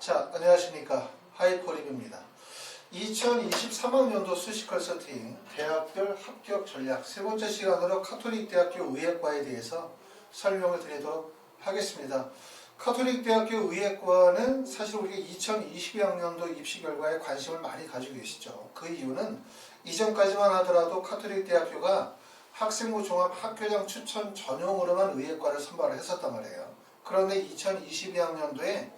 자, 안녕하십니까. 하이퍼림입니다. 2023학년도 수시 컨설팅 대학별 합격 전략 세 번째 시간으로 카톨릭 대학교 의예과에 대해서 설명을 드리도록 하겠습니다. 카톨릭 대학교 의예과는 사실 우리가 2022학년도 입시 결과에 관심을 많이 가지고 계시죠. 그 이유는 이전까지만 하더라도 카톨릭 대학교가 학생부 종합 학교장 추천 전용으로만 의예과를 선발을 했었단 말이에요. 그런데 2022학년도에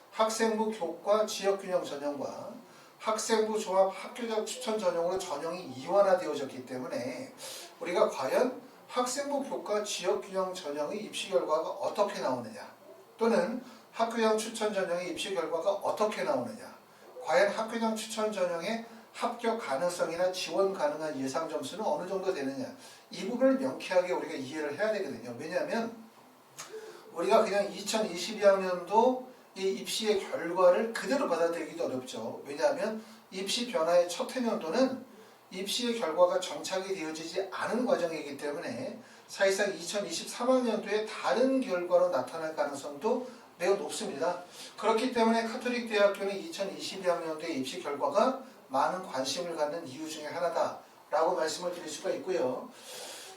학생부 교과 지역균형 전형과 학생부 종합 학교장 추천 전형으로 전형이 이완화되어졌기 때문에 우리가 과연 학생부 교과 지역균형 전형의 입시 결과가 어떻게 나오느냐, 또는 학교장 추천 전형의 입시 결과가 어떻게 나오느냐, 과연 학교장 추천 전형의 합격 가능성이나 지원 가능한 예상 점수는 어느 정도 되느냐, 이 부분을 명쾌하게 우리가 이해를 해야 되거든요. 왜냐하면 우리가 그냥 2022학년도 이 입시의 결과를 그대로 받아들이기도 어렵죠. 왜냐하면 입시 변화의 첫 해년도는 입시의 결과가 정착이 되어지지 않은 과정이기 때문에 사실상 2023학년도에 다른 결과로 나타날 가능성도 매우 높습니다. 그렇기 때문에 카톨릭 대학교는 2022학년도의 입시 결과가 많은 관심을 갖는 이유 중에 하나다라고 말씀을 드릴 수가 있고요.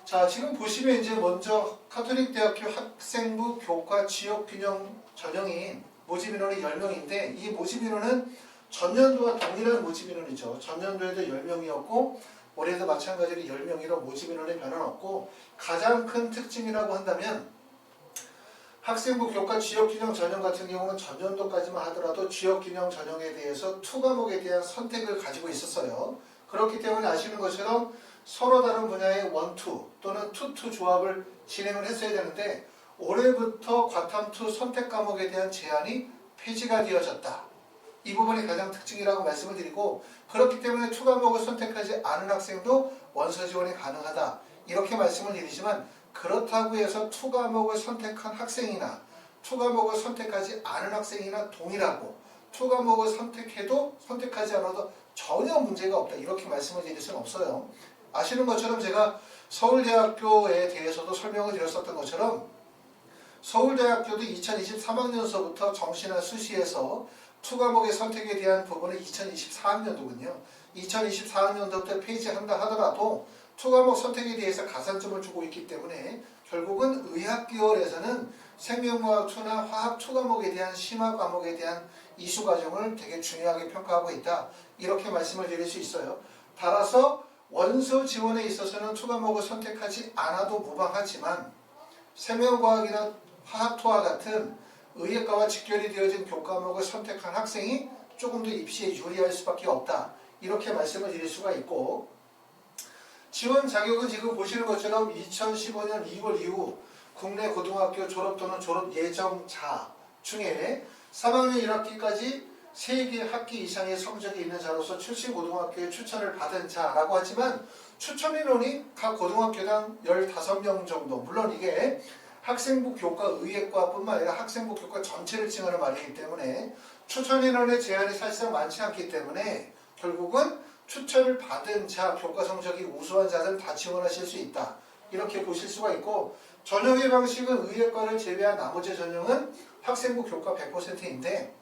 자, 지금 보시면 이제 먼저 카톨릭 대학교 학생부 교과 지역균형 전형이 모집인원이 10명인데, 이 모집인원은 전년도와 동일한 모집인원이죠. 전년도에도 10명이었고 올해도 마찬가지로 10명이라 모집인원의 변화는 없고, 가장 큰 특징이라고 한다면 학생부 교과 지역균형 전형 같은 경우는 전년도까지만 하더라도 지역균형 전형에 대해서 2과목에 대한 선택을 가지고 있었어요. 그렇기 때문에 아시는 것처럼 서로 다른 분야의 1, 2 또는 2, 2 조합을 진행을 했어야 되는데, 올해부터 과탐2 선택 과목에 대한 제한이 폐지가 되어졌다. 이 부분이 가장 특징이라고 말씀을 드리고, 그렇기 때문에 2과목을 선택하지 않은 학생도 원서 지원이 가능하다, 이렇게 말씀을 드리지만, 그렇다고 해서 2과목을 선택한 학생이나 2과목을 선택하지 않은 학생이나 동일하고, 2과목을 선택해도 선택하지 않아도 전혀 문제가 없다, 이렇게 말씀을 드릴 수는 없어요. 아시는 것처럼 제가 서울대학교에 대해서도 설명을 드렸었던 것처럼, 서울대학교도 2023학년서부터 정시나 수시에서 2과목의 선택에 대한 부분은 2024학년도군요. 2024학년도 때 폐지한다 하더라도 2과목 선택에 대해서 가산점을 주고 있기 때문에 결국은 의학계열에서는 생명과학 2나 화학 2과목에 대한 심화 과목에 대한 이수 과정을 되게 중요하게 평가하고 있다, 이렇게 말씀을 드릴 수 있어요. 따라서 원서 지원에 있어서는 2과목을 선택하지 않아도 무방하지만 생명과학이나 화학토와 같은 의예과와 직결이 되어진 교과목을 선택한 학생이 조금 더 입시에 유리할 수밖에 없다, 이렇게 말씀을 드릴 수가 있고, 지원 자격은 지금 보시는 것처럼 2015년 2월 이후 국내 고등학교 졸업 또는 졸업 예정자 중에 3학년 1학기까지 3개 학기 이상의 성적이 있는 자로서 출신 고등학교에 추천을 받은 자라고 하지만, 추천 인원이 각 고등학교당 15명 정도, 물론 이게 학생부 교과 의예과뿐만 아니라 학생부 교과 전체를 칭하는 말이기 때문에 추천 인원의 제한이 사실상 많지 않기 때문에 결국은 추천을 받은 자, 교과 성적이 우수한 자들은 다 지원하실 수 있다, 이렇게 보실 수가 있고, 전형의 방식은 의예과를 제외한 나머지 전형은 학생부 교과 100%인데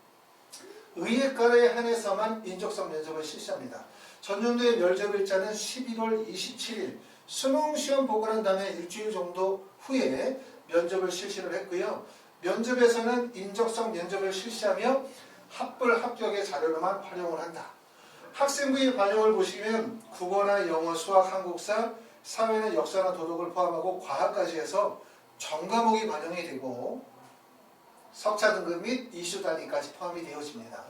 의예과에 한해서만 인적성 면접을 실시합니다. 전년도의 면접일자는 11월 27일 수능 시험 보고 난 다음에 일주일 정도 후에 면접을 실시를 했고요. 면접에서는 인적성 면접을 실시하며 합불 합격의 자료로만 활용을 한다. 학생부의 반영을 보시면 국어나 영어, 수학, 한국사, 사회나 역사나 도덕을 포함하고 과학까지 해서 전과목이 반영이 되고 석차 등급 및 이슈 단위까지 포함이 되어집니다.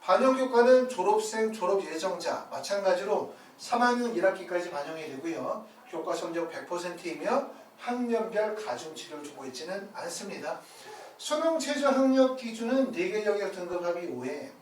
반영 교과는 졸업생, 졸업 예정자 마찬가지로 3학년 1학기까지 반영이 되고요. 교과 성적 100%이며 학년별 가중치를 주고 있지는 않습니다. 수능 최저 학력 기준은 4개 영역 등급 합의 5회,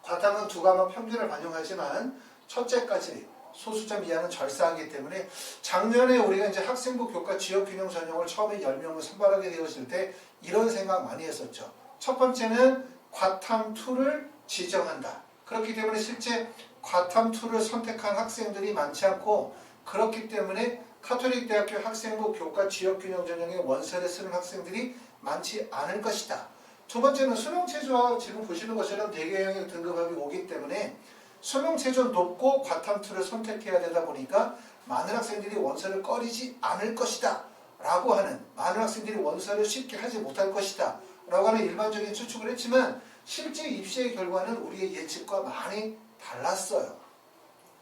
과탐은 2과목 평균을 반영하지만 첫째까지 소수점 이하는 절사하기 때문에, 작년에 우리가 이제 학생부 교과 지역균형 전형을 처음에 10명을 선발하게 되었을 때 이런 생각 많이 했었죠. 첫 번째는 과탐2를 지정한다. 그렇기 때문에 실제 과탐2를 선택한 학생들이 많지 않고, 그렇기 때문에 카톨릭 대학교 학생부 교과 지역균형 전형의 원서를 쓰는 학생들이 많지 않을 것이다. 두 번째는 수능체제와 지금 보시는 것처럼 4개 영역 등급합이 오기 때문에 수능체제 높고 과탐2를 선택해야 되다 보니까 많은 학생들이 원서를 꺼리지 않을 것이다 라고 하는, 많은 학생들이 원서를 쉽게 하지 못할 것이다 라고 하는 일반적인 추측을 했지만 실제 입시의 결과는 우리의 예측과 많이 달랐어요.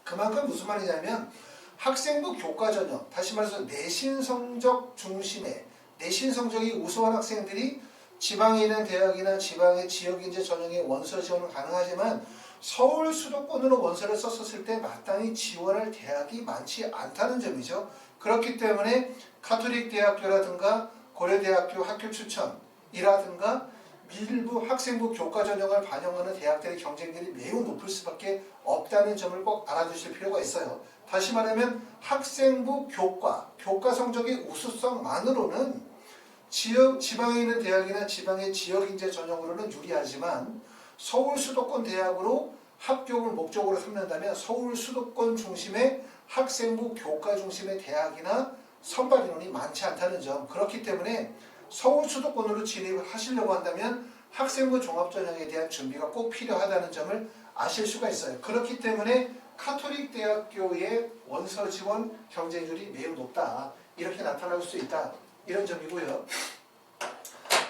그만큼 무슨 말이냐면 학생부 교과 전형, 다시 말해서 내신 성적 중심의, 내신 성적이 우수한 학생들이 지방에 있는 대학이나 지방의 지역인재 전형에 원서 지원은 가능하지만 서울 수도권으로 원서를 썼었을 때 마땅히 지원할 대학이 많지 않다는 점이죠. 그렇기 때문에 가톨릭 대학교라든가 고려대학교 학교 추천이라든가 일부 학생부 교과 전형을 반영하는 대학들의 경쟁률이 매우 높을 수밖에 없다는 점을 꼭 알아두실 필요가 있어요. 다시 말하면 학생부 교과 성적의 우수성만으로는 지방에 있는 대학이나 지방의 지역인재 전형으로는 유리하지만 서울 수도권 대학으로 합격을 목적으로 삼는다면 서울 수도권 중심의 학생부 교과 중심의 대학이나 선발 인원이 많지 않다는 점, 그렇기 때문에 서울 수도권으로 진입을 하시려고 한다면 학생부 종합전형에 대한 준비가 꼭 필요하다는 점을 아실 수가 있어요. 그렇기 때문에 가톨릭 대학교의 원서 지원 경쟁률이 매우 높다, 이렇게 나타날 수 있다, 이런 점이고요.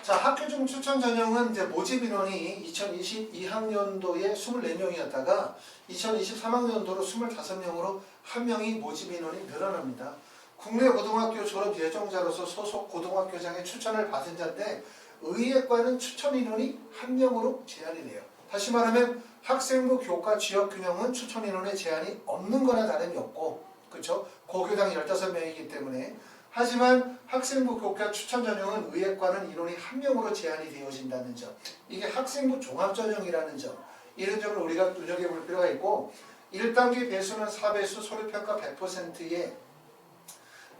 자, 학교중 추천 전형은 이제 모집 인원이 2022학년도에 24명이었다가 2023학년도로 25명으로 한 명이 모집 인원이 늘어납니다. 국내 고등학교 졸업 예정자로서 소속 고등학교장의 추천을 받은 자인데 의예과는 추천 인원이 한 명으로 제한이 돼요. 다시 말하면 학생부 교과 지역 균형은 추천 인원에 제한이 없는 거나 다름이 없고, 그렇죠? 고교당 15명이기 때문에. 하지만 학생부 교과 추천 전형은 의예과는 인원이 한 명으로 제한이 되어진다는 점, 이게 학생부 종합전형이라는 점, 이런 점을 우리가 눈여겨볼 필요가 있고, 1단계 배수는 4배수 서류평가 100%에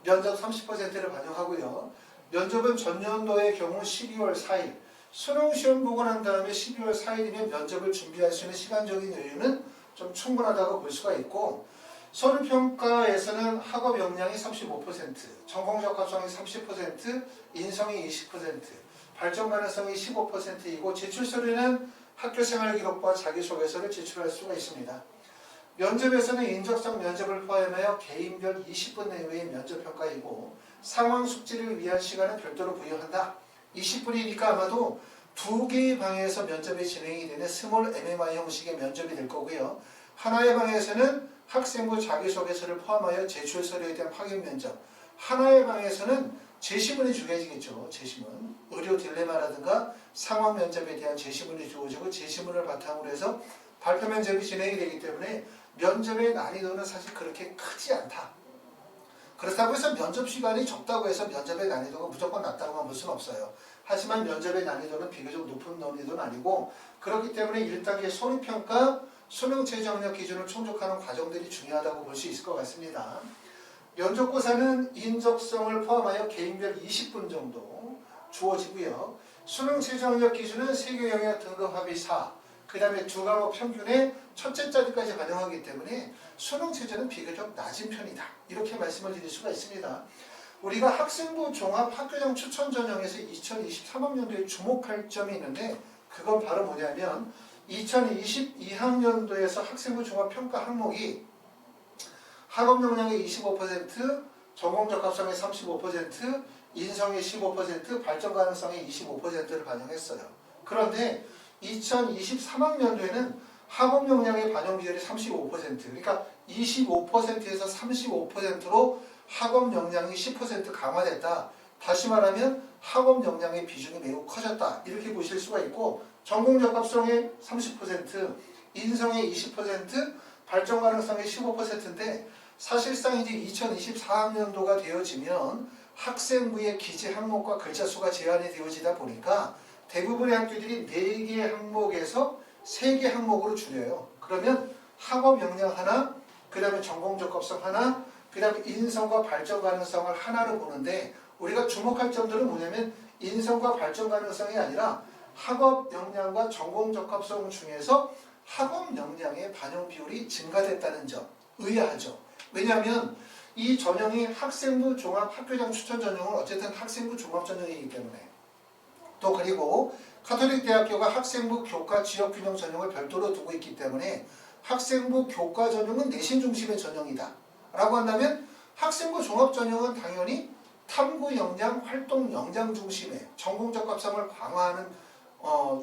면접 30%를 반영하고요. 면접은 전년도의 경우 12월 4일, 수능시험 보고 난 다음에 12월 4일이면 면접을 준비할 수 있는 시간적인 여유는 좀 충분하다고 볼 수가 있고, 서류평가에서는 학업 역량이 35%, 전공 적합성이 30%, 인성이 20%, 발전 가능성이 15%이고 제출 서류는 학교생활 기록부와 자기소개서를 제출할 수가 있습니다. 면접에서는 인적성 면접을 포함하여 개인별 20분 내외의 면접평가이고 상황 숙지를 위한 시간은 별도로 부여한다. 20분이니까 아마도 2개의 방에서 면접이 진행이 되는 스몰 MMI 형식의 면접이 될 거고요. 하나의 방에서는 학생부 자기소개서를 포함하여 제출 서류에 대한 확인 면접, 하나의 방에서는 제시문이 주어지겠죠. 제시문, 의료 딜레마라든가 상황 면접에 대한 제시문이 주어지고 제시문을 바탕으로 해서 발표 면접이 진행이 되기 때문에 면접의 난이도는 사실 그렇게 크지 않다. 그렇다고 해서 면접 시간이 적다고 해서 면접의 난이도가 무조건 낮다고만 볼 수는 없어요. 하지만 면접의 난이도는 비교적 높은 난이도는 아니고, 그렇기 때문에 1단계 소리평가, 수능 최저학력 기준을 충족하는 과정들이 중요하다고 볼 수 있을 것 같습니다. 면접고사는 인적성을 포함하여 개인별 20분 정도 주어지고요. 수능 최저학력 기준은 3개 영역 등급 합의 4, 그 다음에 2과목 평균의 첫째 자리까지 반영하기 때문에 수능 체제는 비교적 낮은 편이다, 이렇게 말씀을 드릴 수가 있습니다. 우리가 학생부 종합 학교장 추천 전형에서 2023학년도에 주목할 점이 있는데, 그건 바로 뭐냐면 2022학년도에서 학생부 종합 평가 항목이 학업 역량의 25%, 전공 적합성의 35%, 인성의 15%, 발전 가능성의 25%를 반영했어요. 그런데 2023학년도에는 학업 역량의 반영 비율이 35%, 그러니까 25%에서 35%로 학업 역량이 10% 강화됐다. 다시 말하면 학업 역량의 비중이 매우 커졌다, 이렇게 보실 수가 있고, 전공 적합성의 30%, 인성의 20%, 발전 가능성의 15%인데 사실상 이제 2024학년도가 되어지면 학생부의 기재 항목과 글자 수가 제한이 되어지다 보니까 대부분의 학교들이 4개 항목에서 3개 항목으로 줄여요. 그러면 학업 역량 하나, 그 다음에 전공 적합성 하나, 그 다음에 인성과 발전 가능성을 하나로 보는데, 우리가 주목할 점들은 뭐냐면 인성과 발전 가능성이 아니라 학업 역량과 전공 적합성 중에서 학업 역량의 반영 비율이 증가됐다는 점, 의아하죠. 왜냐하면 이 전형이 학생부 종합 학교장 추천 전형은 어쨌든 학생부 종합 전형이기 때문에, 또 그리고 카톨릭 대학교가 학생부 교과 지역균형 전형을 별도로 두고 있기 때문에 학생부 교과 전형은 내신 중심의 전형이다 라고 한다면 학생부 종합 전형은 당연히 탐구 역량, 활동 역량 중심의 전공 적합성을 강화하는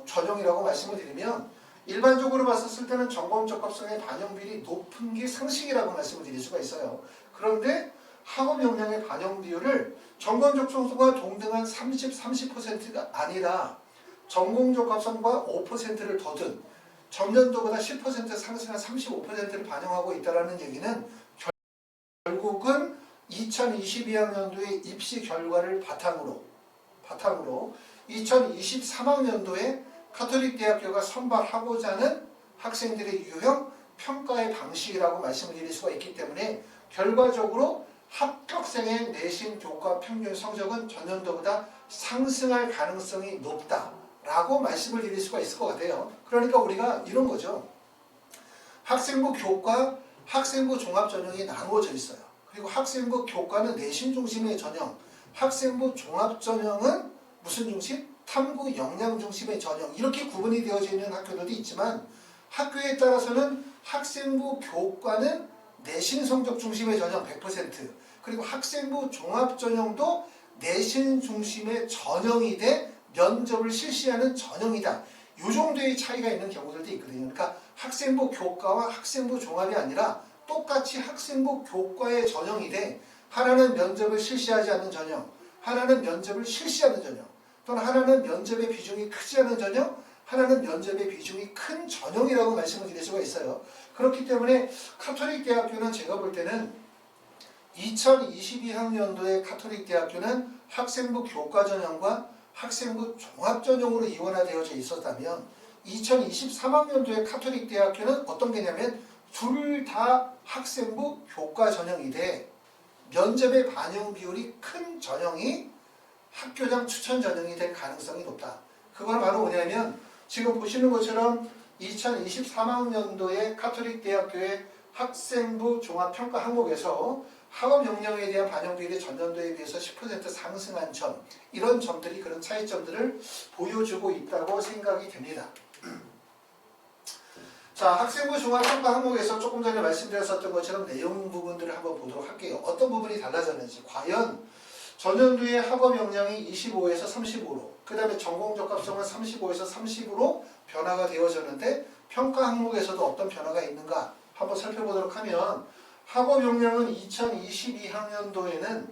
전형이라고 말씀을 드리면 일반적으로 봤었을 때는 전공 적합성의 반영 비율이 높은 게 상식이라고 말씀을 드릴 수가 있어요. 그런데 학업 역량의 반영 비율을 전공 적성과 동등한 30%가 아니라 전공 적합성과 5%를 더 든 전년도보다 10% 상승한 35%를 반영하고 있다는 얘기는 결국은 2022학년도의 입시 결과를 바탕으로 2023학년도에 카톨릭 대학교가 선발하고자 하는 학생들의 유형 평가의 방식이라고 말씀을 드릴 수가 있기 때문에 결과적으로 합격생의 내신 교과 평균 성적은 전년도보다 상승할 가능성이 높다라고 말씀을 드릴 수가 있을 것 같아요. 그러니까 우리가 이런 거죠. 학생부 교과, 학생부 종합 전형이 나누어져 있어요. 그리고 학생부 교과는 내신 중심의 전형, 학생부 종합 전형은 무슨 중심? 탐구 역량 중심의 전형. 이렇게 구분이 되어져 있는 학교들도 있지만 학교에 따라서는 학생부 교과는 내신 성적 중심의 전형 100%, 그리고 학생부 종합 전형도 내신 중심의 전형이 돼 면접을 실시하는 전형이다. 이 정도의 차이가 있는 경우들도 있거든요. 그러니까 학생부 교과와 학생부 종합이 아니라 똑같이 학생부 교과의 전형이 돼 하나는 면접을 실시하지 않는 전형, 하나는 면접을 실시하는 전형, 또는 하나는 면접의 비중이 크지 않은 전형, 하나는 면접의 비중이 큰 전형이라고 말씀을 드릴 수가 있어요. 그렇기 때문에 카톨릭 대학교는 제가 볼 때는 2022학년도에 카톨릭 대학교는 학생부 교과 전형과 학생부 종합 전형으로 이원화되어져 있었다면 2023학년도에 카톨릭 대학교는 어떤 게냐면 둘 다 학생부 교과 전형이 돼 면접의 반영 비율이 큰 전형이 학교장 추천 전형이 될 가능성이 높다. 그건 바로 뭐냐면 지금 보시는 것처럼 2023학년도에 카톨릭 대학교의 학생부 종합평가 항목에서 학업 역량에 대한 반영 비율이 전년도에 비해서 10% 상승한 점, 이런 점들이 그런 차이점들을 보여주고 있다고 생각이 됩니다. 자, 학생부 종합평가 항목에서 조금 전에 말씀드렸었던 것처럼 내용 부분들을 한번 보도록 할게요. 어떤 부분이 달라졌는지, 과연 전년도에 학업 역량이 25에서 35로, 그 다음에 전공 적합성은 35에서 30으로 변화가 되어졌는데 평가 항목에서도 어떤 변화가 있는가 한번 살펴보도록 하면, 학업 역량은 2022학년도에는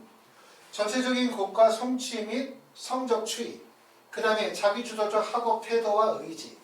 전체적인 교과 성취 및 성적 추이, 그 다음에 자기주도적 학업 태도와 의지,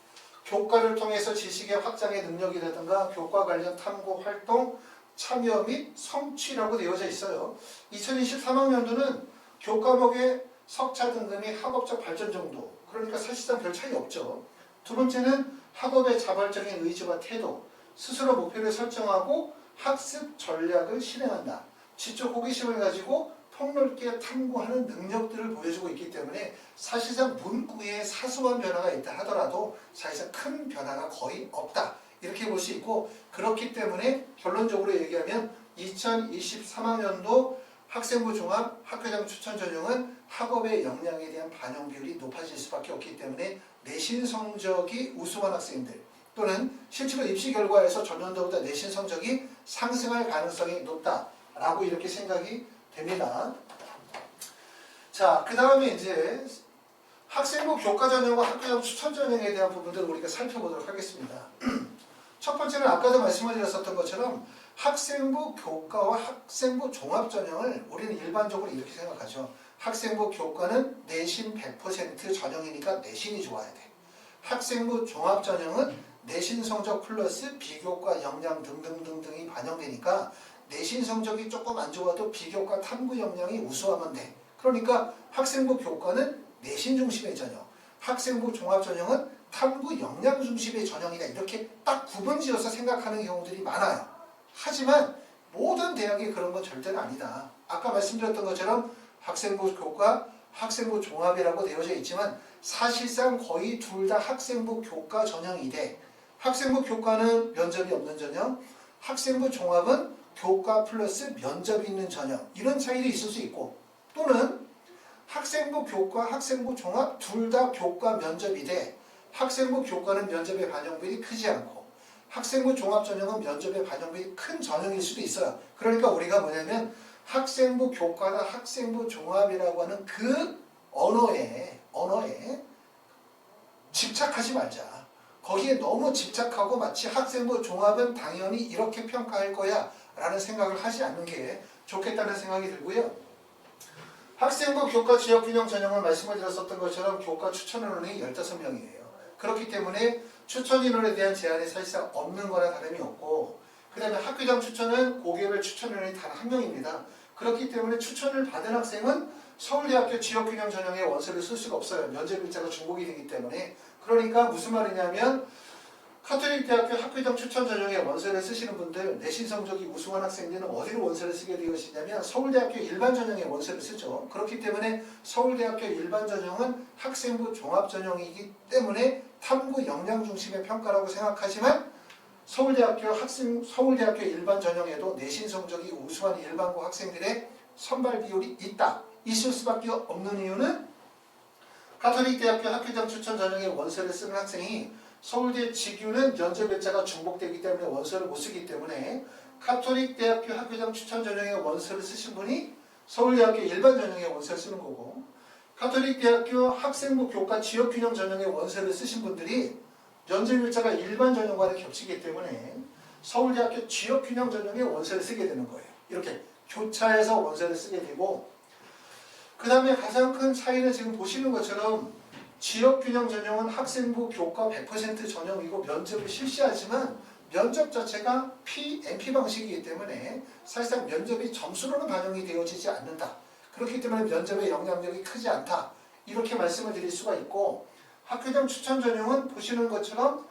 교과를 통해서 지식의 확장의 능력이라든가 교과 관련 탐구 활동, 참여 및 성취라고 되어져 있어요. 2023학년도는 교과목의 석차 등급 및 학업적 발전 정도, 그러니까 사실상 별 차이 없죠. 두 번째는 학업의 자발적인 의지와 태도, 스스로 목표를 설정하고 학습 전략을 실행한다. 지적 호기심을 가지고 폭넓게 탐구하는 능력들을 보여주고 있기 때문에 사실상 문구에 사소한 변화가 있다 하더라도 사실상 큰 변화가 거의 없다. 이렇게 볼 수 있고, 그렇기 때문에 결론적으로 얘기하면 2023학년도 학생부 종합 학교장 추천 전형은 학업의 역량에 대한 반영 비율이 높아질 수밖에 없기 때문에 내신 성적이 우수한 학생들, 또는 실제로 입시 결과에서 전년도보다 내신 성적이 상승할 가능성이 높다라고 이렇게 생각이 됩니다. 자, 그 다음에 이제 학생부 교과 전형과 학교장 추천 전형에 대한 부분들을 우리가 살펴보도록 하겠습니다. 첫 번째는 아까도 말씀을 드렸었던 것처럼 학생부 교과와 학생부 종합 전형을 우리는 일반적으로 이렇게 생각하죠. 학생부 교과는 내신 100% 전형이니까 내신이 좋아야 돼. 학생부 종합 전형은 내신 성적 플러스 비교과 역량 등등등등이 반영되니까 내신 성적이 조금 안 좋아도 비교과 탐구 역량이 우수하면 돼. 그러니까 학생부 교과는 내신 중심의 전형, 학생부 종합 전형은 탐구 역량 중심의 전형이다. 이렇게 딱 구분지어서 생각하는 경우들이 많아요. 하지만 모든 대학이 그런 건 절대로 아니다. 아까 말씀드렸던 것처럼 학생부 교과, 학생부 종합이라고 되어져 있지만 사실상 거의 둘 다 학생부 교과 전형이 돼. 학생부 교과는 면접이 없는 전형, 학생부 종합은 교과 플러스 면접이 있는 전형, 이런 차이도 있을 수 있고, 또는 학생부 교과, 학생부 종합 둘 다 교과 면접이 돼. 학생부 교과는 면접의 반영비율이 크지 않고 학생부 종합 전형은 면접의 반영비율이 큰 전형일 수도 있어요. 그러니까 우리가 뭐냐면 학생부 교과나 학생부 종합이라고 하는 그 언어에 집착하지 말자. 거기에 너무 집착하고 마치 학생부 종합은 당연히 이렇게 평가할 거야 라는 생각을 하지 않는 게 좋겠다는 생각이 들고요. 학생부 교과 지역균형 전형은 말씀을 드렸었던 것처럼 교과 추천 인원이 15명이에요. 그렇기 때문에 추천 인원에 대한 제한이 사실상 없는 거나 다름이 없고, 그 다음에 학교장 추천은 고개별 추천 인원이 단 1명입니다. 그렇기 때문에 추천을 받은 학생은 서울대학교 지역균형 전형의 원서를 쓸 수가 없어요. 면접 일자가 중복이 되기 때문에. 그러니까 무슨 말이냐면 카톨릭대학교 학교장 추천 전형의 원서를 쓰시는 분들, 내신 성적이 우수한 학생들은 어디로 원서를 쓰게 되어지냐면 서울대학교 일반 전형의 원서를 쓰죠. 그렇기 때문에 서울대학교 일반 전형은 학생부 종합 전형이기 때문에 탐구 역량 중심의 평가라고 생각하지만 서울대학교 일반 전형에도 내신 성적이 우수한 일반고 학생들의 선발 비율이 있을 수밖에 없는 이유는 가톨릭대학교 학교장 추천 전형의 원서를 쓰는 학생이 서울대 직유는 면접 일자가 중복되기 때문에 원서를 못 쓰기 때문에 가톨릭대학교 학교장 추천 전형의 원서를 쓰신 분이 서울대학교 일반 전형의 원서를 쓰는 거고, 가톨릭대학교 학생부 교과 지역균형 전형의 원서를 쓰신 분들이 면접 일자가 일반 전형과는 겹치기 때문에 서울대학교 지역균형 전형의 원서를 쓰게 되는 거예요. 이렇게 교차해서 원서를 쓰게 되고, 그 다음에 가장 큰 차이는 지금 보시는 것처럼 지역균형 전형은 학생부 교과 100% 전형이고 면접을 실시하지만 면접 자체가 MP 방식이기 때문에 사실상 면접이 점수로는 반영이 되어지지 않는다. 그렇기 때문에 면접의 영향력이 크지 않다. 이렇게 말씀을 드릴 수가 있고, 학교장 추천 전형은 보시는 것처럼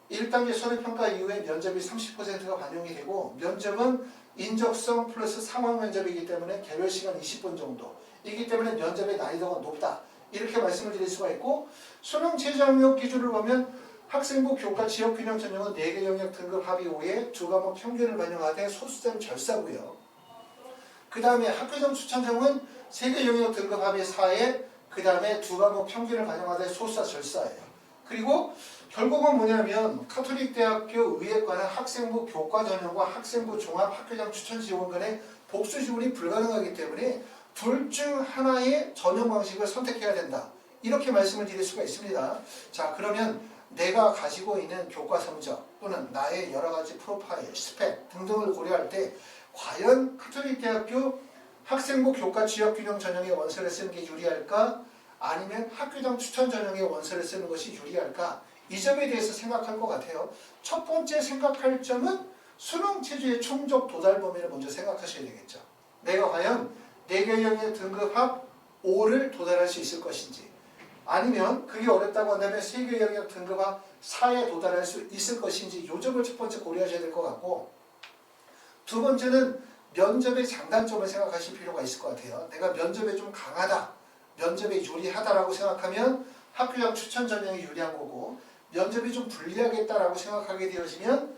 1단계 서류평가 이후에 면접이 30%가 반영이 되고, 면접은 인적성 플러스 상황 면접이기 때문에 개별 시간 20분 정도 이기 때문에 면접의 난이도가 높다. 이렇게 말씀을 드릴 수가 있고, 수능 최저학력 기준을 보면 학생부 교과 지역균형 전형은 4개 영역 등급 합의 5에 2과목 평균을 반영하되 소수점 절사고요. 그 다음에 학교장 추천 전형은 3개 영역 등급 합의 4에 그 다음에 2과목 평균을 반영하되 소수자 절사예요. 그리고 결국은 뭐냐면 가톨릭대학교 의예과는 학생부 교과 전형과 학생부 종합 학교장 추천 지원 간의 복수 지원이 불가능하기 때문에 둘 중 하나의 전형 방식을 선택해야 된다. 이렇게 말씀을 드릴 수가 있습니다. 자, 그러면 내가 가지고 있는 교과 성적 또는 나의 여러 가지 프로파일, 스펙 등등을 고려할 때 과연 가톨릭대학교 학생부 교과 지역균형 전형의 원서를 쓰는 게 유리할까? 아니면 학교장 추천 전형의 원서를 쓰는 것이 유리할까? 이 점에 대해서 생각할 것 같아요. 첫 번째 생각할 점은 수능 체제의 충족 도달 범위를 먼저 생각하셔야 되겠죠. 내가 과연 4개 영역 등급 합 5를 도달할 수 있을 것인지, 아니면 그게 어렵다고 한다면 3개 영역 등급 합 4에 도달할 수 있을 것인지, 이 점을 첫 번째 고려하셔야 될 것 같고, 두 번째는 면접의 장단점을 생각하실 필요가 있을 것 같아요. 내가 면접에 좀 강하다, 면접에 유리하다라고 생각하면 학교장 추천 전형이 유리한 거고, 면접이 좀 불리하겠다라고 생각하게 되어지면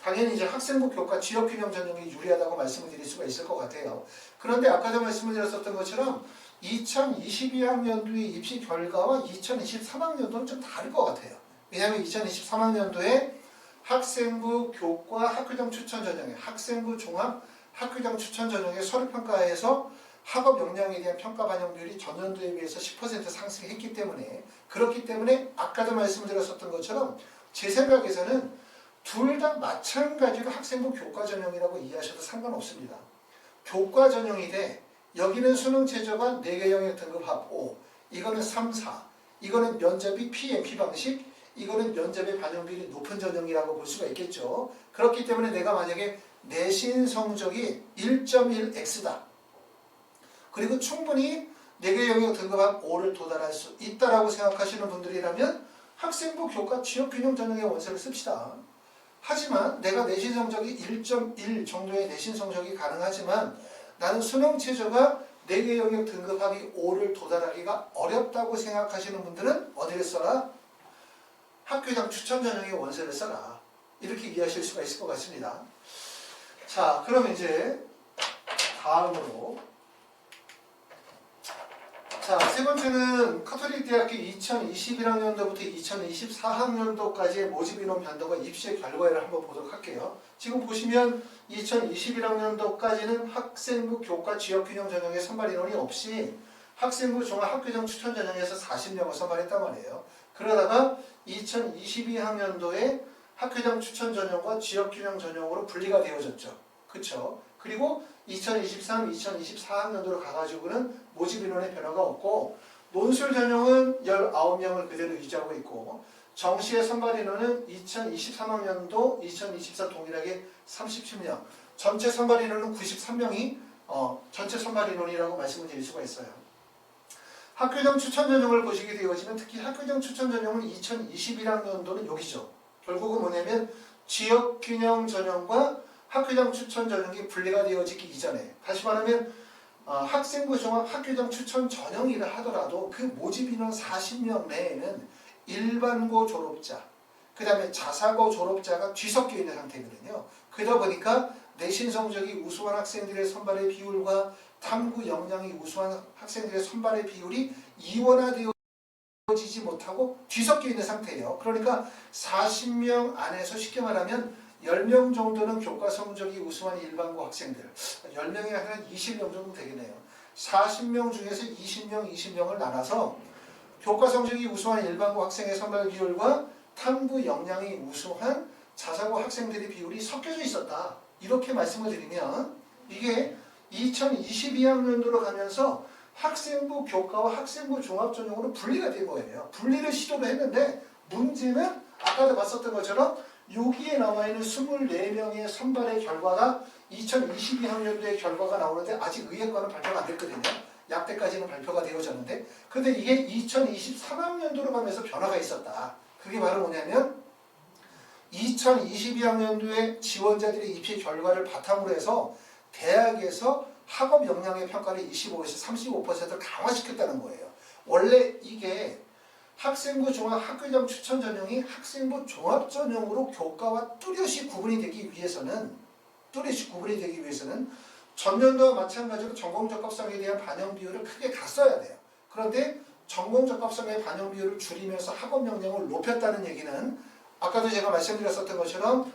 당연히 이제 학생부 교과 지역균형 전형이 유리하다고 말씀을 드릴 수가 있을 것 같아요. 그런데 아까도 말씀을 드렸었던 것처럼 2022학년도의 입시 결과와 2023학년도는 좀 다를 것 같아요. 왜냐하면 2023학년도에 학생부 교과 학교장 추천 전형에 학생부 종합 학교장 추천 전형의 서류평가에서 학업 역량에 대한 평가 반영 비율이 전년도에 비해서 10% 상승했기 때문에, 그렇기 때문에 아까도 말씀을 드렸었던 것처럼 제 생각에서는 둘 다 마찬가지로 학생부 교과 전형이라고 이해하셔도 상관없습니다. 교과 전형이 돼 여기는 수능 최저가 4개 영역 등급 합 5, 이거는 3, 4, 이거는 면접이 PMP 방식, 이거는 면접의 반영 비율이 높은 전형이라고 볼 수가 있겠죠. 그렇기 때문에 내가 만약에 내신 성적이 1.1x다. 그리고 충분히 4개 영역 등급 합 5를 도달할 수 있다라고 생각하시는 분들이라면 학생부 교과 지역균형 전형의 원서를 씁시다. 하지만 내가 내신 성적이 1.1 정도의 내신 성적이 가능하지만 나는 수능 최저가 4개 영역 등급 합이 5를 도달하기가 어렵다고 생각하시는 분들은 어디를 써라? 학교장 추천 전형의 원서를 써라. 이렇게 이해하실 수가 있을 것 같습니다. 자, 그럼 이제 다음으로 자, 세 번째는 카톨릭 대학교 2021학년도부터 2024학년도까지의 모집 인원 변동과 입시 결과를 한번 보도록 할게요. 지금 보시면 2021학년도까지는 학생부 교과 지역균형 전형의 선발 인원이 없이 학생부 종합학교장 추천 전형에서 40명을 선발했단 말이에요. 그러다가 2022학년도에 학교장 추천 전형과 지역균형 전형으로 분리가 되어졌죠. 그쵸? 그리고 2023, 2024학년도로 가가지고는 모집 인원의 변화가 없고 논술 전형은 19명을 그대로 유지하고 있고 정시의 선발 인원은 2023학년도, 2024 동일하게 37명, 전체 선발 인원은 93명이 전체 선발 인원이라고 말씀을 드릴 수가 있어요. 학교장 추천 전형을 보시게 되어지면 특히 학교장 추천 전형은 2021학년도는 여기죠. 결국은 뭐냐면 지역균형 전형과 학교장 추천 전형이 분리가 되어지기 이전에, 다시 말하면 학생부 종합 학교장 추천 전형이라 하더라도 그 모집 인원 40명 내에는 일반고 졸업자, 그 다음에 자사고 졸업자가 뒤섞여 있는 상태거든요. 그러다 보니까 내신 성적이 우수한 학생들의 선발의 비율과 탐구 역량이 우수한 학생들의 선발의 비율이 이원화되어지지 못하고 뒤섞여 있는 상태예요. 그러니까 40명 안에서 쉽게 말하면 10명 정도는 교과 성적이 우수한 일반고 학생들, 10명이 아니라 20명 정도 되겠네요. 40명 중에서 20명을 나눠서 교과 성적이 우수한 일반고 학생의 선발 비율과 탐구 역량이 우수한 자사고 학생들의 비율이 섞여져 있었다. 이렇게 말씀을 드리면 이게 2022학년도로 가면서 학생부 교과와 학생부 종합전형으로 분리가 된 거예요. 분리를 시도를 했는데 문제는 아까도 봤었던 것처럼 여기에 나와 있는 24명의 선발의 결과가 2022학년도의 결과가 나오는데 아직 의예과는 발표가 안 됐거든요. 약대까지는 발표가 되어졌는데, 근데 이게 2023학년도로 가면서 변화가 있었다. 그게 바로 뭐냐면 2022학년도에 지원자들의 입시 결과를 바탕으로 해서 대학에서 학업 역량의 평가를 25에서 35% 강화시켰다는 거예요. 원래 이게 학생부 종합 학교장 추천 전형이 학생부 종합 전형으로 교과와 뚜렷이 구분이 되기 위해서는 전년도와 마찬가지로 전공 적합성에 대한 반영 비율을 크게 갔어야 돼요. 그런데 전공 적합성의 반영 비율을 줄이면서 학업 역량을 높였다는 얘기는 아까도 제가 말씀드렸었던 것처럼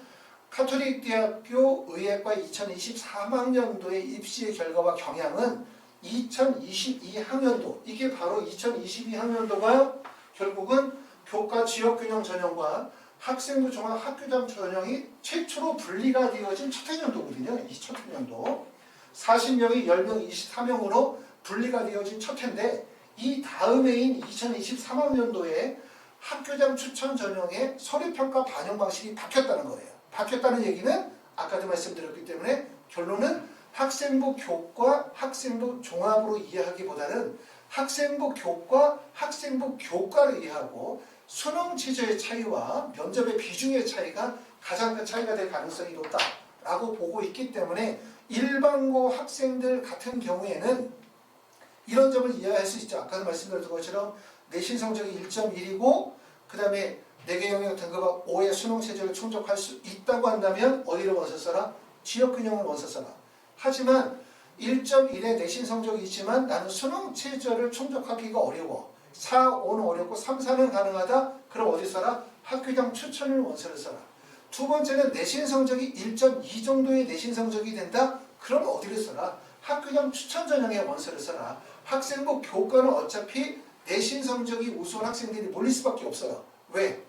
카톨릭 대학교 의예과 2023학년도의 입시의 결과와 경향은 2022학년도, 이게 바로 2022학년도가 결국은 교과 지역균형 전형과 학생부 종합 학교장 전형이 최초로 분리가 되어진 첫 해년도거든요. 이 첫 해년도 40명이 10명, 24명으로 분리가 되어진 첫 해인데, 이 다음해인 2023학년도에 학교장 추천 전형의 서류평가 반영 방식이 바뀌었다는 거예요. 바뀌었다는 얘기는 아까도 말씀드렸기 때문에 결론은 학생부 교과, 학생부 종합으로 이해하기보다는 학생부 교과, 학생부 교과를 이해하고 수능 취지의 차이와 면접의 비중의 차이가 가장 큰 차이가 될 가능성이 높다라고 보고 있기 때문에 일반고 학생들 같은 경우에는 이런 점을 이해할 수 있죠. 아까도 말씀드렸던 것처럼 내신 성적이 1.1이고 그 다음에 4개 영역 등급학 5의 수능 체제를 충족할 수 있다고 한다면 어디를 원서 써라? 지역균형을 원서 써라. 하지만 1.1의 내신 성적이 있지만 나는 수능 체제를 충족하기가 어려워. 4, 5는 어렵고 3, 4는 가능하다? 그럼 어디 써라? 학교장 추천을 원서를 써라. 두 번째는 내신 성적이 1.2 정도의 내신 성적이 된다? 그럼 어디를 써라? 학교장 추천 전형의 원서를 써라. 학생부 교과는 어차피 내신 성적이 우수한 학생들이 몰릴 수밖에 없어요. 왜?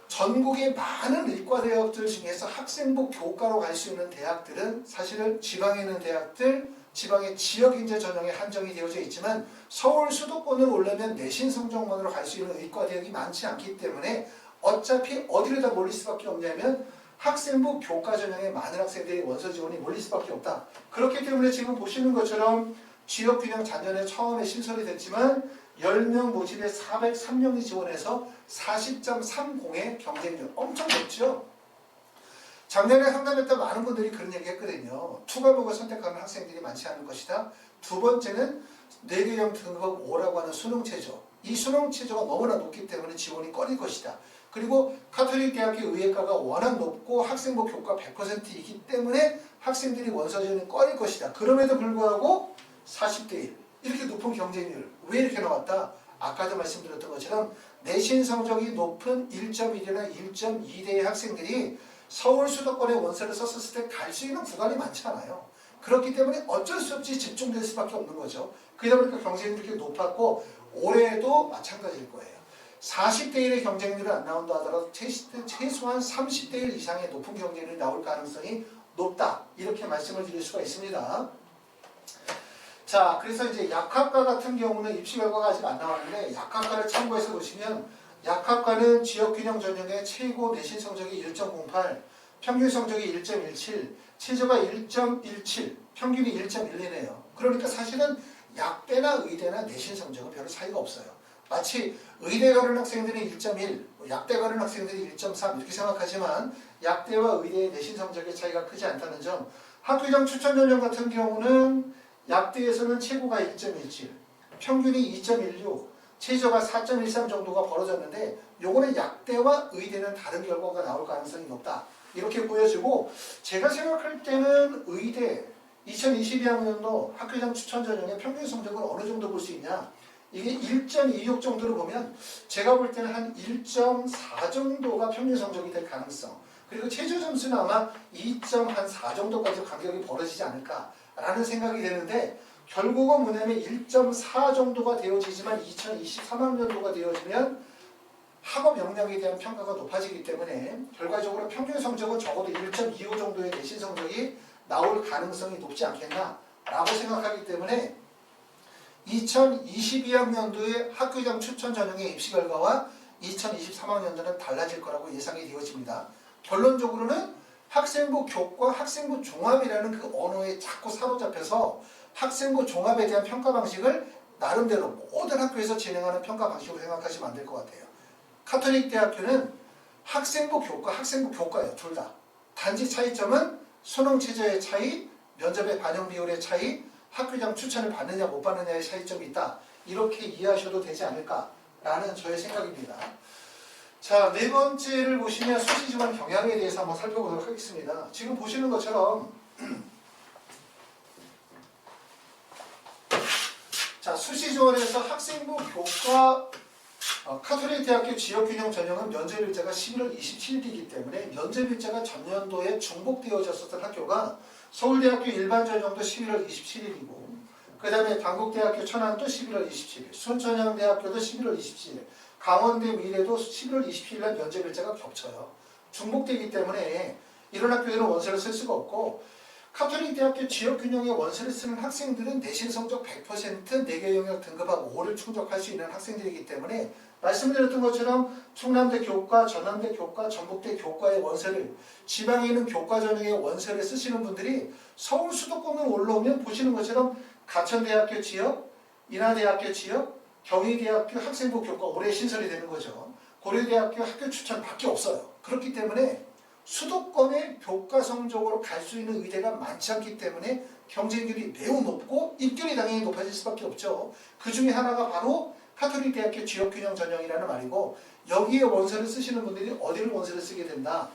전국의 많은 의과대학들 중에서 학생부 교과로 갈 수 있는 대학들은 사실은 지방에 있는 대학들, 지방의 지역인재 전형에 한정이 되어져 있지만 서울 수도권으로 오려면 내신 성적만으로 갈 수 있는 의과대학이 많지 않기 때문에 어차피 어디를 다 몰릴 수밖에 없냐면 학생부 교과 전형에 많은 학생들이 원서 지원이 몰릴 수밖에 없다. 그렇기 때문에 지금 보시는 것처럼 지역균형 작년에 처음에 신설이 됐지만 10명 모집에 403명이 지원해서 40.30의 경쟁률 엄청 높죠. 작년에 상담했던 많은 분들이 그런 얘기 했거든요. 투과목을 선택하는 학생들이 많지 않은 것이다. 두 번째는 4개형 등급 5라고 하는 수능 체조. 이 수능 체조가 너무나 높기 때문에 지원이 꺼릴 것이다. 그리고 카톨릭 대학교 의예과가 워낙 높고 학생부 교과 100%이기 때문에 학생들이 원서 지원이 꺼릴 것이다. 그럼에도 불구하고 40대 1, 이렇게 높은 경쟁률 왜 이렇게 나왔다? 아까도 말씀드렸던 것처럼 내신 성적이 높은 1.1이나 1.2대의 학생들이 서울 수도권의 원서를 썼을 때 갈 수 있는 구간이 많지 않아요. 그렇기 때문에 어쩔 수 없이 집중될 수밖에 없는 거죠. 그러다 보니까 경쟁률이 이렇게 높았고 올해도 마찬가지일 거예요. 40대 1의 경쟁률이 안 나온다 하더라도 최소한 30대 1 이상의 높은 경쟁률이 나올 가능성이 높다. 이렇게 말씀을 드릴 수가 있습니다. 자, 그래서 이제 약학과 같은 경우는 입시 결과가 아직 안 나왔는데 약학과를 참고해서 보시면 약학과는 지역균형 전형의 최고 내신 성적이 1.08, 평균 성적이 1.17, 최저가 1.17, 평균이 1.12네요. 그러니까 사실은 약대나 의대나 내신 성적은 별로 차이가 없어요. 마치 의대 가는 학생들이 1.1, 약대 가는 학생들이 1.3 이렇게 생각하지만 약대와 의대의 내신 성적의 차이가 크지 않다는 점. 학교장 추천 전형 같은 경우는 약대에서는 최고가 1.17, 평균이 2.16, 최저가 4.13 정도가 벌어졌는데 요거는 약대와 의대는 다른 결과가 나올 가능성이 높다. 이렇게 보여지고 제가 생각할 때는 의대 2022학년도 학교장 추천 전형의 평균 성적을 어느 정도 볼 수 있냐. 이게 1.26 정도로 보면 제가 볼 때는 한 1.4 정도가 평균 성적이 될 가능성. 그리고 최저 점수는 아마 2.4 정도까지 간격이 벌어지지 않을까라는 생각이 되는데 결국은 뭐냐면 1.4 정도가 되어지지만 2023학년도가 되어지면 학업 역량에 대한 평가가 높아지기 때문에 결과적으로 평균 성적은 적어도 1.25 정도의 내신 성적이 나올 가능성이 높지 않겠나라고 생각하기 때문에 2022학년도의 학교장 추천 전형의 입시 결과와 2023학년도는 달라질 거라고 예상이 되어집니다. 결론적으로는 학생부 교과, 학생부 종합이라는 그 언어에 자꾸 사로잡혀서 학생부 종합에 대한 평가 방식을 나름대로 모든 학교에서 진행하는 평가 방식으로 생각하시면 안 될 것 같아요. 카톨릭 대학교는 학생부 교과, 학생부 교과예요. 둘 다. 단지 차이점은 수능 최저의 차이, 면접의 반영 비율의 차이, 학교장 추천을 받느냐 못 받느냐의 차이점이 있다. 이렇게 이해하셔도 되지 않을까라는 저의 생각입니다. 자, 네 번째를 보시면 수시지원 경향에 대해서 한번 살펴보도록 하겠습니다. 지금 보시는 것처럼 자, 수시지원에서 학생부 교과 카톨릭 대학교 지역균형 전형은 면접일자가 11월 27일이기 때문에 면접일자가 전년도에 중복되어졌었던 학교가 서울대학교 일반전형도 11월 27일이고 그 다음에 단국대학교 천안도 11월 27일, 순천향대학교도 11월 27일, 강원대 미래도 11월 27일날 면접일자가 겹쳐요. 중복되기 때문에 이런 학교들은 원서를 쓸 수가 없고 카톨릭 대학교 지역균형의 원서를 쓰는 학생들은 내신 성적 100% 4개 영역 등급하고 5를 충족할 수 있는 학생들이기 때문에 말씀드렸던 것처럼 충남대 교과, 전남대 교과, 전북대 교과의 원서를 지방에 있는 교과 전형의 원서를 쓰시는 분들이 서울 수도권으로 올라오면 보시는 것처럼 가천대학교 지역, 인하대학교 지역, 경희대학교 학생부 교과 올해 신설이 되는 거죠. 고려대학교 학교 추천밖에 없어요. 그렇기 때문에 수도권의 교과 성적으로 갈 수 있는 의대가 많지 않기 때문에 경쟁률이 매우 높고 입결이 당연히 높아질 수밖에 없죠. 그 중에 하나가 바로 카톨릭 대학교 지역균형 전형이라는 말이고 여기에 원서를 쓰시는 분들이 어디를 원서를 쓰게 된다.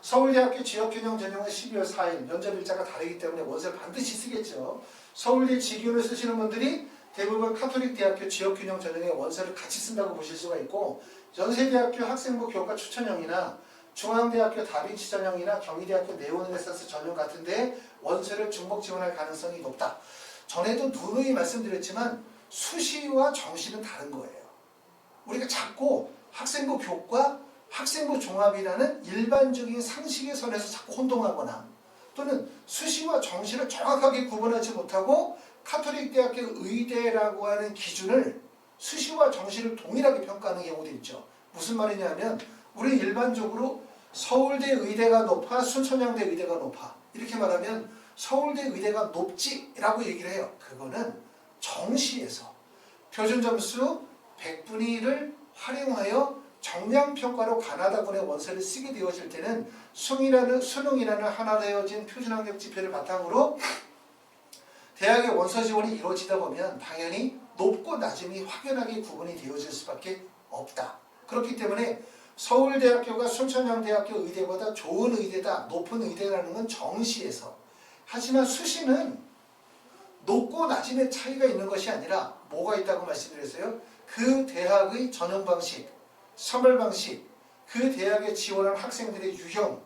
서울대학교 지역균형 전형은 12월 4일 면접일자가 다르기 때문에 원서를 반드시 쓰겠죠. 서울대 지균을 쓰시는 분들이 대부분 카톨릭 대학교 지역균형 전형의 원서를 같이 쓴다고 보실 수가 있고 연세대학교 학생부 교과 추천형이나 중앙대학교 다빈치 전형이나 경희대학교 네오르네상스 전형 같은데 원서를 중복 지원할 가능성이 높다. 전에도 누누이 말씀드렸지만 수시와 정시는 다른 거예요. 우리가 자꾸 학생부 교과, 학생부 종합이라는 일반적인 상식의 선에서 자꾸 혼동하거나 또는 수시와 정시를 정확하게 구분하지 못하고 카톨릭 대학교 의대라고 하는 기준을 수시와 정시를 동일하게 평가하는 경우도 있죠. 무슨 말이냐면 우리 일반적으로 서울대 의대가 높아 순천향대 의대가 높아 이렇게 말하면 서울대 의대가 높지라고 얘기를 해요. 그거는 정시에서 표준점수 100분의 1을 활용하여 정량평가로 가나다군의 원서를 쓰게 되어질 때는 수능이라는 하나 되어진 표준학력 지표를 바탕으로 대학의 원서 지원이 이루어지다 보면 당연히 높고 낮음이 확연하게 구분이 되어질 수밖에 없다. 그렇기 때문에 서울대학교가 순천향대학교 의대보다 좋은 의대다, 높은 의대라는 건 정시에서. 하지만 수시는 높고 낮음의 차이가 있는 것이 아니라 뭐가 있다고 말씀드렸어요? 그 대학의 전형 방식, 선발 방식, 그 대학에 지원한 학생들의 유형,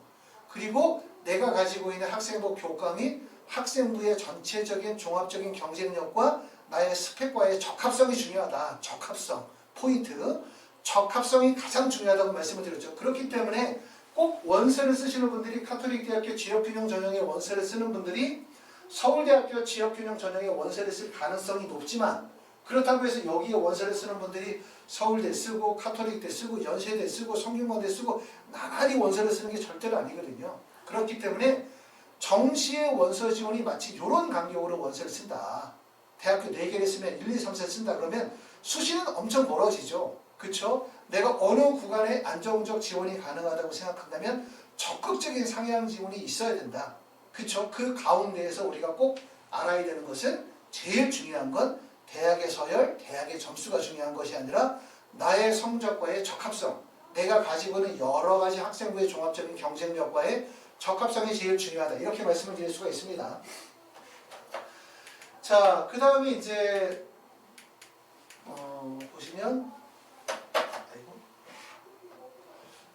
그리고 내가 가지고 있는 학생부 교과 및 학생부의 전체적인 종합적인 경쟁력과 나의 스펙과의 적합성이 중요하다. 적합성, 포인트. 적합성이 가장 중요하다고 말씀을 드렸죠. 그렇기 때문에 꼭 원서를 쓰시는 분들이 카톨릭대학교 지역균형 전형의 원서를 쓰는 분들이 서울대학교 지역균형 전형의 원서를 쓸 가능성이 높지만, 그렇다고 해서 여기에 원서를 쓰는 분들이 서울대 쓰고 카톨릭대 쓰고 연세대 쓰고 성균관대 쓰고 나날이 원서를 쓰는 게 절대로 아니거든요. 그렇기 때문에 정시의 원서 지원이 마치 이런 간격으로 원서를 쓴다. 대학교 4개를 쓰면 1, 2, 3, 4 쓴다 그러면 수시는 엄청 멀어지죠. 그쵸? 내가 어느 구간에 안정적 지원이 가능하다고 생각한다면 적극적인 상향 지원이 있어야 된다. 그쵸? 그 가운데에서 우리가 꼭 알아야 되는 것은 제일 중요한 건 대학의 서열, 대학의 점수가 중요한 것이 아니라 나의 성적과의 적합성, 내가 가지고 있는 여러 가지 학생부의 종합적인 경쟁력과의 적합성이 제일 중요하다. 이렇게 말씀을 드릴 수가 있습니다. 자, 그 다음에 이제 보시면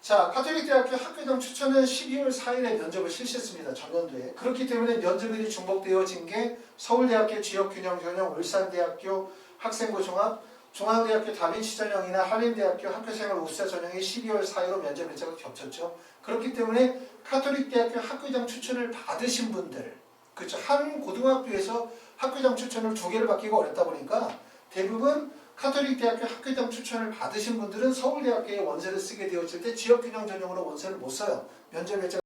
자, 카톨릭대학교 학교장 추천은 12월 4일에 면접을 실시했습니다. 전년도에. 그렇기 때문에 면접일이 중복되어진 게 서울대학교 지역균형 전형, 울산대학교 학생부 종합, 중앙대학교 다빈치 전형이나 한림대학교 학교생활 우수자 전형이 12월 4일로 면접 일자가 겹쳤죠. 그렇기 때문에 카톨릭대학교 학교장 추천을 받으신 분들, 그렇죠. 한 고등학교에서 학교장 추천을 2개를 받기가 어렵다 보니까 대부분 카톨릭대학교 학교장 추천을 받으신 분들은 서울대학교에 원서를 쓰게 되었을 때 지역균형 전형으로 원서를 못 써요. 면접 일자가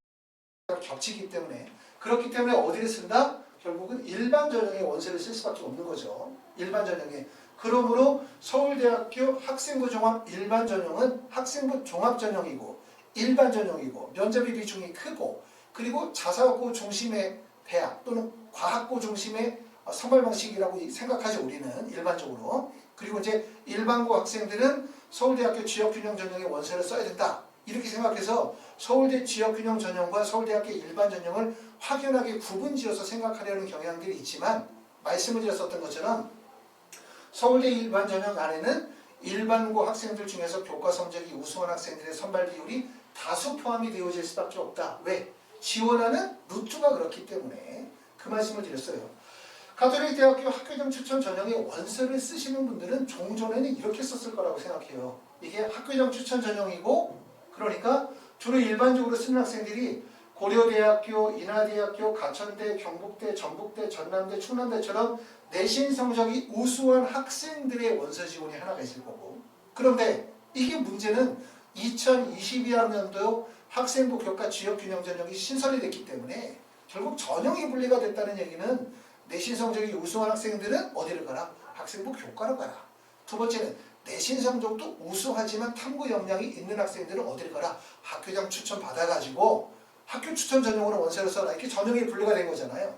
겹치기 때문에. 그렇기 때문에 어디를 쓴다? 결국은 일반 전형의 원서를 쓸 수밖에 없는 거죠. 일반 전형에. 그러므로 서울대학교 학생부 종합 일반 전형은 학생부 종합 전형이고 일반 전형이고 면접의 비중이 크고, 그리고 자사고 중심의 대학 또는 과학고 중심의 선발 방식이라고 생각하죠. 우리는 일반적으로. 그리고 이제 일반고 학생들은 서울대학교 지역균형 전형의 원서를 써야 된다. 이렇게 생각해서 서울대 지역균형 전형과 서울대학교 일반 전형을 확연하게 구분지어서 생각하려는 경향들이 있지만, 말씀을 드렸었던 것처럼 서울대 일반 전형 안에는 일반고 학생들 중에서 교과 성적이 우수한 학생들의 선발 비율이 다수 포함이 되어질 수밖에 없다. 왜? 지원하는 루트가 그렇기 때문에 그 말씀을 드렸어요. 카톨릭대학교 학교장 추천 전형의 원서를 쓰시는 분들은 종전에는 이렇게 썼을 거라고 생각해요. 이게 학교장 추천 전형이고, 그러니까 주로 일반적으로 쓰는 학생들이 고려대학교, 인하대학교, 가천대, 경북대, 전북대, 전남대, 충남대처럼 내신 성적이 우수한 학생들의 원서 지원이 하나가 있을 거고, 그런데 이게 문제는 2022학년도 학생부 교과 지역균형 전형이 신설이 됐기 때문에 결국 전형이 분리가 됐다는 얘기는 내신 성적이 우수한 학생들은 어디를 가라? 학생부 교과로 가라. 두 번째는 내신 성적도 우수하지만 탐구 역량이 있는 학생들은 어디를 가라? 학교장 추천 받아가지고 학교 추천 전형으로 원서를 써라. 이렇게 전형이 분류가 된 거잖아요.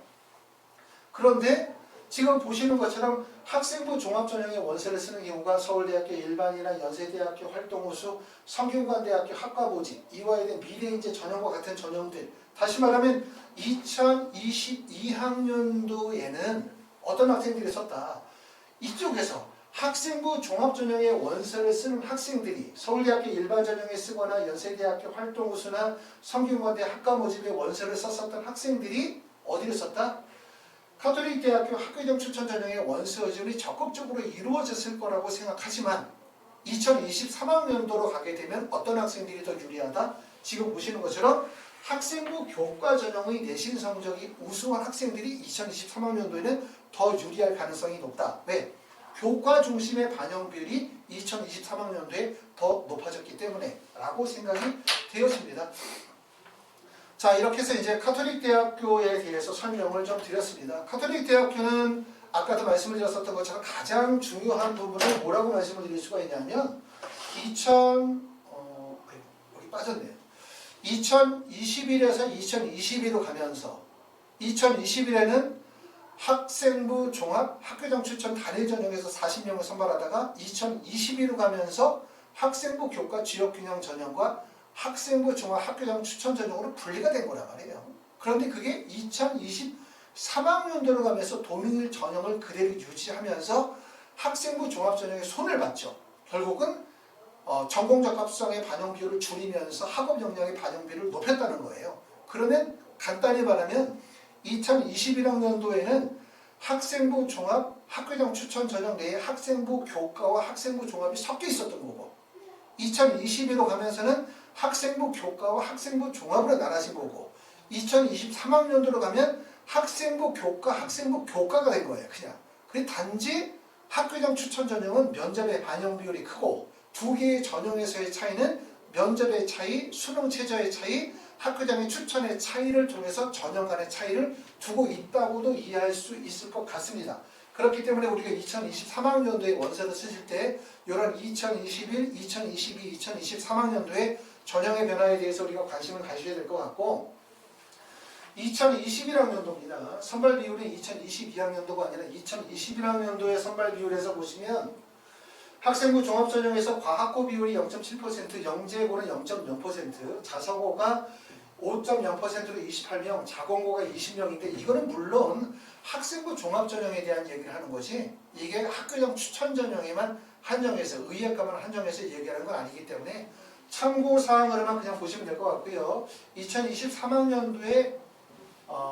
그런데 지금 보시는 것처럼 학생부 종합전형의 원서를 쓰는 경우가 서울대학교 일반이나 연세대학교 활동우수, 성균관대학교 학과보직, 이와에 대한 미래인재 전형과 같은 전형들, 다시 말하면 2022학년도에는 어떤 학생들이 썼다. 이쪽에서 학생부 종합전형의 원서를 쓰는 학생들이 서울대학교 일반전형에 쓰거나 연세대학교 활동우수나 성균관대 학과모집의 원서를 썼었던 학생들이 어디를 썼다? 카톨릭대학교 학교장 추천 전형의 원서 지원이 적극적으로 이루어졌을 거라고 생각하지만 2023학년도로 가게 되면 어떤 학생들이 더 유리하다? 지금 보시는 것처럼 학생부 교과 전형의 내신 성적이 우수한 학생들이 2023학년도에는 더 유리할 가능성이 높다. 왜? 교과 중심의 반영 비율이 2023학년도에 더 높아졌기 때문에 라고 생각이 되었습니다. 자, 이렇게 해서 이제 카톨릭대학교에 대해서 설명을 좀 드렸습니다. 카톨릭대학교는 아까도 말씀을 드렸었던 것처럼 가장 중요한 부분을 뭐라고 말씀을 드릴 수가 있냐면 여기 빠졌네요. 2021에서 2022로 가면서 2021에는 학생부 종합 학교장 추천 단일 전형에서 40명을 선발하다가 2022로 가면서 학생부 교과 지역균형 전형과 학생부 종합 학교장 추천 전형으로 분리가 된 거란 말이에요. 그런데 그게 2023 3학년도로 가면서 동일 전형을 그대로 유지하면서 학생부 종합전형에 손을 봤죠. 결국은 전공적 합성의 반영 비율을 줄이면서 학업 역량의 반영 비율을 높였다는 거예요. 그러면 간단히 말하면 2021학년도에는 학생부 종합 학교장 추천 전형 내에 학생부 교과와 학생부 종합이 섞여 있었던 거고 2022로 가면서는 학생부 교과와 학생부 종합으로 나눠진 거고 2023학년도로 가면 학생부 교과, 학생부 교과가 된 거예요. 그냥. 그 단지 학교장 추천 전형은 면접의 반영 비율이 크고 두 개의 전형에서의 차이는 면접의 차이, 수능 최저의 차이, 학교장의 추천의 차이를 통해서 전형 간의 차이를 두고 있다고도 이해할 수 있을 것 같습니다. 그렇기 때문에 우리가 2023학년도에 원서를 쓰실 때 이런 2021, 2022, 2023학년도의 전형의 변화에 대해서 우리가 관심을 가져야 될 것 같고 2021학년도입니다. 선발 비율이 2022학년도가 아니라 2021학년도의 선발 비율에서 보시면 학생부 종합전형에서 과학고 비율이 0.7%, 영재고는 0.0%, 자사고가 5.0%로 28명, 자공고가 20명인데 이거는 물론 학생부 종합전형에 대한 얘기를 하는 거지 이게 학교장 추천전형에만 한정해서 의예과만 한정해서 얘기하는 건 아니기 때문에 참고사항으로만 그냥 보시면 될 것 같고요. 2023학년도에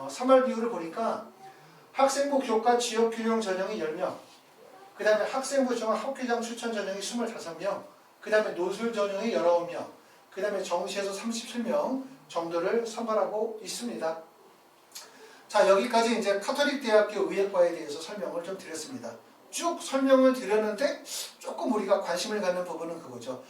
선발 비율을 보니까 학생부 교과 지역균형 전형이 10명, 그 다음에 학생부 종합 학교장 추천 전형이 25명, 그 다음에 노술 전형이 19명, 그 다음에 정시에서 37명 정도를 선발하고 있습니다. 자, 여기까지 이제 카톨릭대학교 의예과에 대해서 설명을 좀 드렸습니다. 쭉 설명을 드렸는데 조금 우리가 관심을 갖는 부분은 그거죠.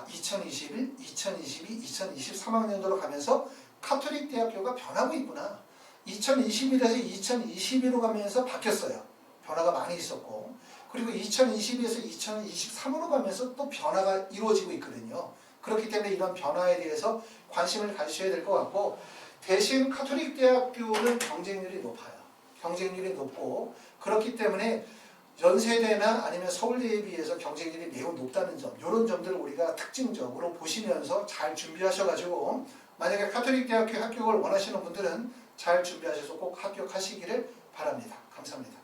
2021, 2022, 2023학년도로 가면서 카톨릭대학교가 변하고 있구나. 2021에서 2022로 가면서 바뀌었어요. 변화가 많이 있었고 그리고 2022에서 2023으로 가면서 또 변화가 이루어지고 있거든요. 그렇기 때문에 이런 변화에 대해서 관심을 가지셔야 될 것 같고 대신 카톨릭대학교는 경쟁률이 높아요. 경쟁률이 높고 그렇기 때문에 연세대나 아니면 서울대에 비해서 경쟁률이 매우 높다는 점 이런 점들을 우리가 특징적으로 보시면서 잘 준비하셔가지고 만약에 카톨릭대학교 합격을 원하시는 분들은 잘 준비하셔서 꼭 합격하시기를 바랍니다. 감사합니다.